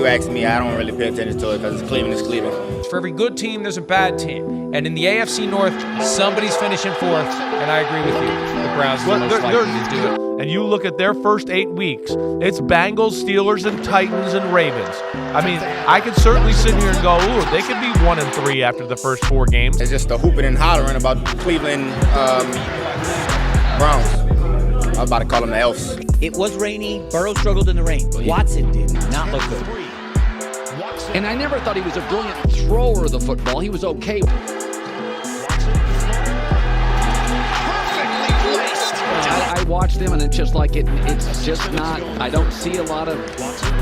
you ask me, I don't really pay attention to it because it's Cleveland is Cleveland. For every good team, there's a bad team. And in the AFC North, somebody's finishing fourth, and I agree with you. The Browns are the most likely to do it. And you look at their first 8 weeks, it's Bengals, Steelers, and Titans, and Ravens. I mean, I could certainly sit here and go, ooh, they could be 1-3 after the first 4 games. It's just the hooping and hollering about Cleveland Browns. I was about to call them the Elves. It was rainy. Burrow struggled in the rain. Watson did not look good. And I never thought he was a brilliant thrower of the football. He was okay. I watched them, and it's just like it's just not. I don't see a lot of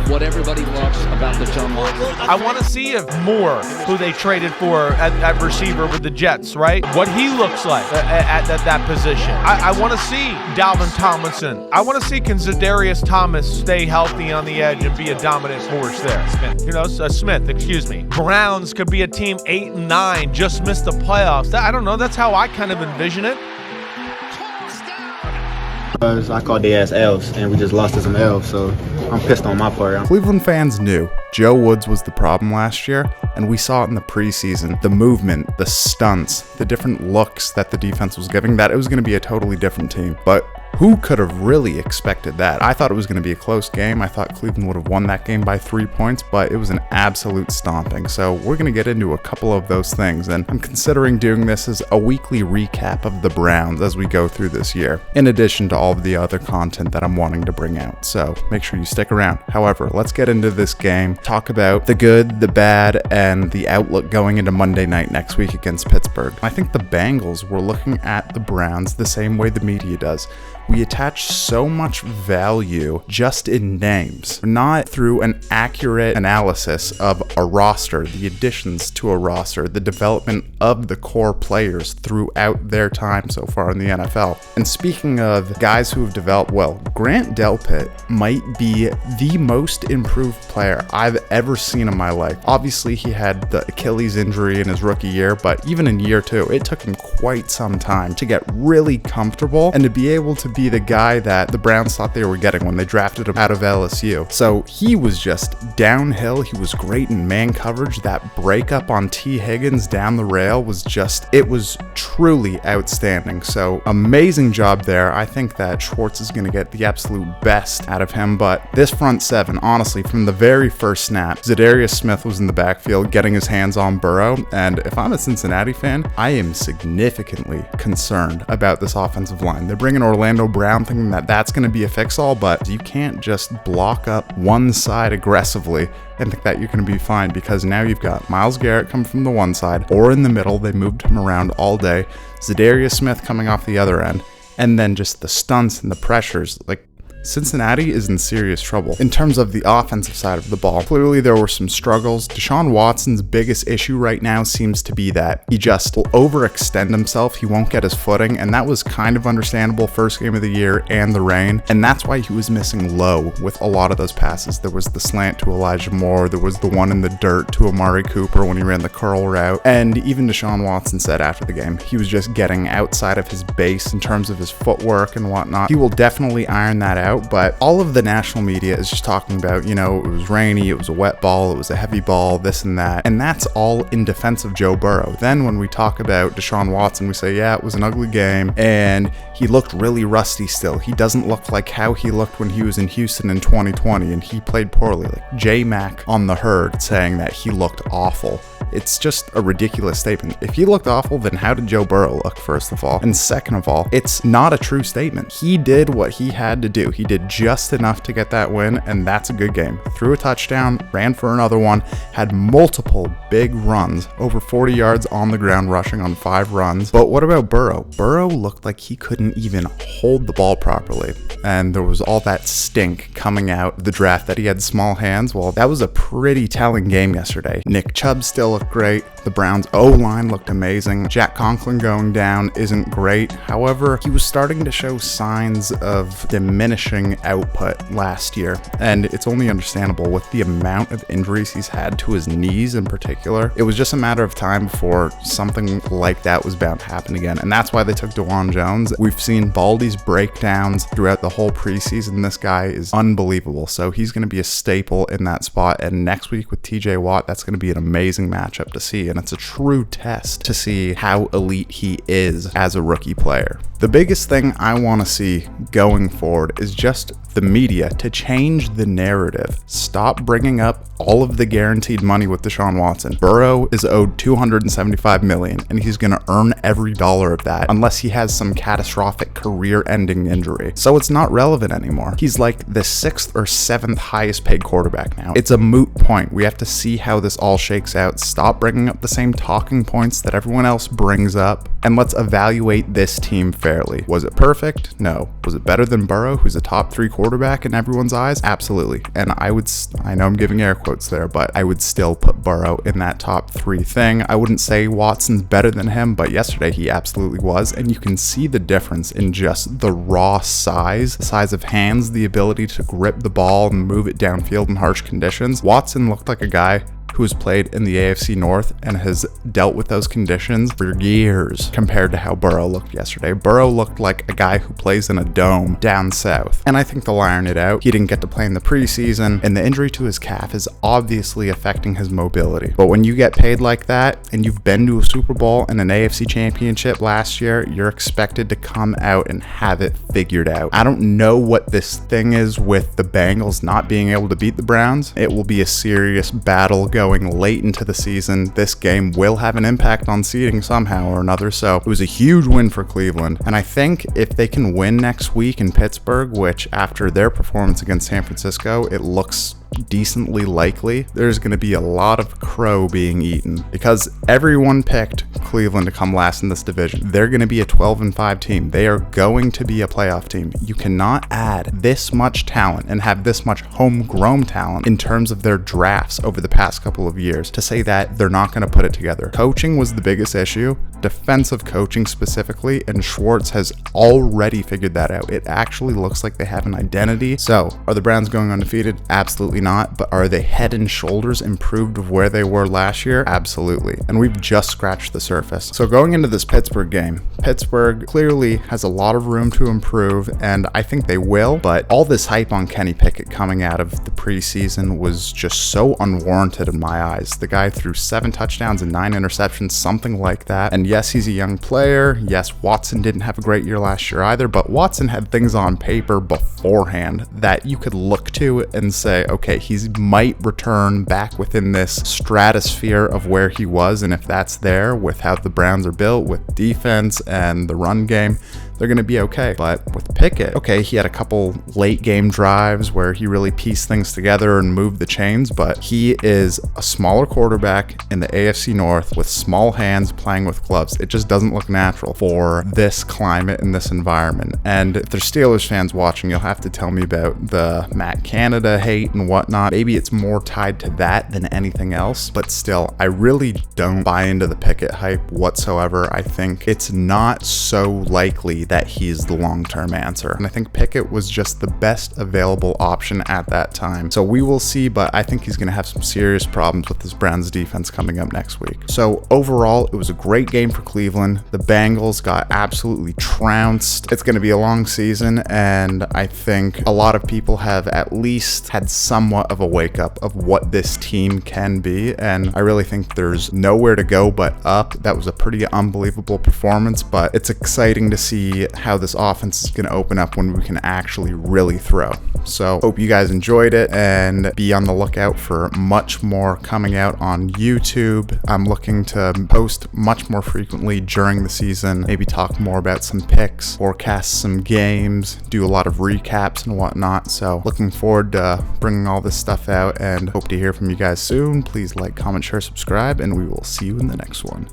what everybody loves about Deshaun Watson. I want to see if Moore, who they traded for at receiver with the Jets, right? What he looks like at that position. I want to see Dalvin Tomlinson. I want to see can Zadarius Thomas stay healthy on the edge and be a dominant force there. Smith, excuse me. Browns could be a team 8-9, just missed the playoffs. I don't know. That's how I kind of envision it. I called the ass Elves, and we just lost to some Elves, so I'm pissed on my part. Cleveland fans knew Joe Woods was the problem last year, and we saw it in the preseason. The movement, the stunts, the different looks that the defense was giving, that it was going to be a totally different team. But who could have really expected that? I thought it was going to be a close game. I thought Cleveland would have won that game by 3 points, but it was an absolute stomping. So we're going to get into a couple of those things, and I'm considering doing this as a weekly recap of the Browns as we go through this year, in addition to all of the other content that I'm wanting to bring out. So make sure you stick around. However, let's get into this game, talk about the good, the bad, and the outlook going into Monday night next week against Pittsburgh. I think the Bengals were looking at the Browns the same way the media does. We attach so much value just in names, not through an accurate analysis of a roster, the additions to a roster, the development of the core players throughout their time so far in the NFL. And speaking of guys who have developed well, Grant Delpit might be the most improved player I've ever seen in my life. Obviously, he had the Achilles injury in his rookie year, but even in year 2, it took him quite some time to get really comfortable and to be able to be the guy that the Browns thought they were getting when they drafted him out of LSU. So he was just downhill. He was great in man coverage. That breakup on T. Higgins down the rail was it was truly outstanding. So amazing job there. I think that Schwartz is going to get the absolute best out of him. But this front seven, honestly, from the very first snap, Zadarius Smith was in the backfield getting his hands on Burrow. And if I'm a Cincinnati fan, I am significantly concerned about this offensive line. They're bringing Orlando Brown, thinking that that's going to be a fix-all, but you can't just block up one side aggressively and think that you're going to be fine, because now you've got Myles Garrett coming from the one side or in the middle. They moved him around all day. Zadarius Smith coming off the other end, and then just the stunts and the pressures. Like, Cincinnati is in serious trouble in terms of the offensive side of the ball. Clearly, there were some struggles. Deshaun Watson's biggest issue right now seems to be that he just will overextend himself. He won't get his footing, and that was kind of understandable first game of the year and the rain, and that's why he was missing low with a lot of those passes. There was the slant to Elijah Moore. There was the one in the dirt to Amari Cooper when he ran the curl route, and even Deshaun Watson said after the game he was just getting outside of his base in terms of his footwork and whatnot. He will definitely iron that out. But all of the national media is just talking about, it was rainy, it was a wet ball, it was a heavy ball, this and that. And that's all in defense of Joe Burrow. Then when we talk about Deshaun Watson, we say, yeah, it was an ugly game, and he looked really rusty still. He doesn't look like how he looked when he was in Houston in 2020, and he played poorly. Like J-Mac on the herd saying that he looked awful. It's just a ridiculous statement. If he looked awful, then how did Joe Burrow look, first of all? And second of all, it's not a true statement. He did what he had to do. He did just enough to get that win, and that's a good game. Threw a touchdown, ran for another one, had multiple big runs, over 40 yards on the ground rushing on 5 runs. But what about Burrow? Burrow looked like he couldn't even hold the ball properly, and there was all that stink coming out of the draft that he had small hands. Well, that was a pretty telling game yesterday. Nick Chubb still looked great. The The Browns O-line looked amazing. Jack Conklin going down isn't great. However, he was starting to show signs of diminishing output last year, and it's only understandable with the amount of injuries he's had to his knees in particular. It was just a matter of time before something like that was bound to happen again, and that's why they took DeJuan Jones. We've seen Baldy's breakdowns throughout the whole preseason. This guy is unbelievable, so he's going to be a staple in that spot, and next week with TJ Watt, that's going to be an amazing matchup to see, and it's a true test to see how elite he is as a rookie player. The biggest thing I want to see going forward is just the media to change the narrative. Stop bringing up all of the guaranteed money with Deshaun Watson. Burrow is owed $275 million, and he's going to earn every dollar of that unless he has some catastrophic career-ending injury. So it's not relevant anymore. He's like the 6th or 7th highest paid quarterback now. It's a moot point. We have to see how this all shakes out. Stop bringing up the same talking points that everyone else brings up, and let's evaluate this team fairly. Was it perfect? No. Was it better than Burrow, who's a top 3 quarterback in everyone's eyes? Absolutely. And I know I'm giving air quotes there, but I would still put Burrow in that top 3 thing. I wouldn't say Watson's better than him, but yesterday he absolutely was, and you can see the difference in just the raw size, the size of hands, the ability to grip the ball and move it downfield in harsh conditions. Watson looked like a guy who has played in the AFC North and has dealt with those conditions for years compared to how Burrow looked yesterday. Burrow looked like a guy who plays in a dome down south, and I think they'll iron it out. He didn't get to play in the preseason, and the injury to his calf is obviously affecting his mobility. But when you get paid like that, and you've been to a Super Bowl and an AFC Championship last year, you're expected to come out and have it figured out. I don't know what this thing is with the Bengals not being able to beat the Browns. It will be a serious battle going late into the season. This game will have an impact on seeding somehow or another, so it was a huge win for Cleveland, and I think if they can win next week in Pittsburgh, which after their performance against San Francisco, it looks decently likely, there's going to be a lot of crow being eaten because everyone picked Cleveland to come last in this division. They're going to be a 12-5 team. They are going to be a playoff team. You cannot add this much talent and have this much homegrown talent in terms of their drafts over the past couple of years to say that they're not going to put it together. Coaching was the biggest issue, defensive coaching specifically, and Schwartz has already figured that out. It actually looks like they have an identity. So are the Browns going undefeated? Absolutely not, but are they head and shoulders improved of where they were last year? Absolutely, and we've just scratched the surface. So going into this Pittsburgh game, Pittsburgh clearly has a lot of room to improve, and I think they will, but all this hype on Kenny Pickett coming out of the preseason was just so unwarranted in my eyes. The guy threw 7 touchdowns and 9 interceptions, something like that, and yes, he's a young player. Yes, Watson didn't have a great year last year either, but Watson had things on paper beforehand that you could look to and say, okay, he might return back within this stratosphere of where he was, and if that's there with how the Browns are built with defense and the run game, they're going to be okay. But with Pickett, okay, he had a couple late game drives where he really pieced things together and moved the chains, but he is a smaller quarterback in the AFC North with small hands playing with gloves. It just doesn't look natural for this climate and this environment. And if there's Steelers fans watching, you'll have to tell me about the Matt Canada hate and whatnot. Maybe it's more tied to that than anything else, but still, I really don't buy into the Pickett hype whatsoever. I think it's not so likely that he's the long-term answer, and I think Pickett was just the best available option at that time. So we will see, but I think he's going to have some serious problems with this Browns defense coming up next week. So overall, it was a great game for Cleveland. The Bengals got absolutely trounced. It's going to be a long season, and I think a lot of people have at least had somewhat of a wake-up of what this team can be, and I really think there's nowhere to go but up. That was a pretty unbelievable performance, but it's exciting to see how this offense is going to open up when we can actually really throw. So hope you guys enjoyed it, and be on the lookout for much more coming out on YouTube. I'm looking to post much more frequently during the season, maybe talk more about some picks, forecast some games, do a lot of recaps and whatnot. So looking forward to bringing all this stuff out, and hope to hear from you guys soon. Please like, comment, share, subscribe, and we will see you in the next one.